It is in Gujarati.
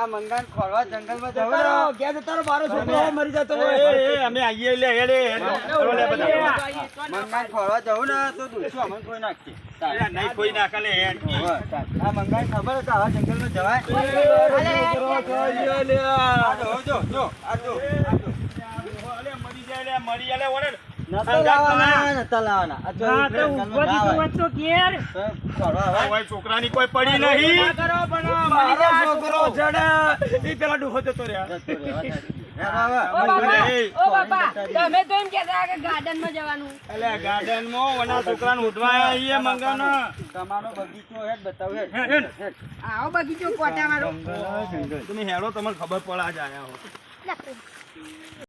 મંગાન ખોલવા જંગલમાં જવાનું ગયા તારો મારો છોકરો મરી જતો અમે આવીએ લે હેડે મંગાન ખોલવા જવું ને તો દુઃખો અમને કોઈ નાખશે નહીં કોઈ નાખે લે આ મંગાન ખબર છે આવા જંગલમાં જવાય મરી જાય લે મરી જાય ઓરે છોકરાની કોઈ પડી નહીં છોકરો પેલા ડૂહો જતો છોકરા તમારો બગીચો બતાવે બગીચો તમે હેડો તમને ખબર પડે જ આયા હો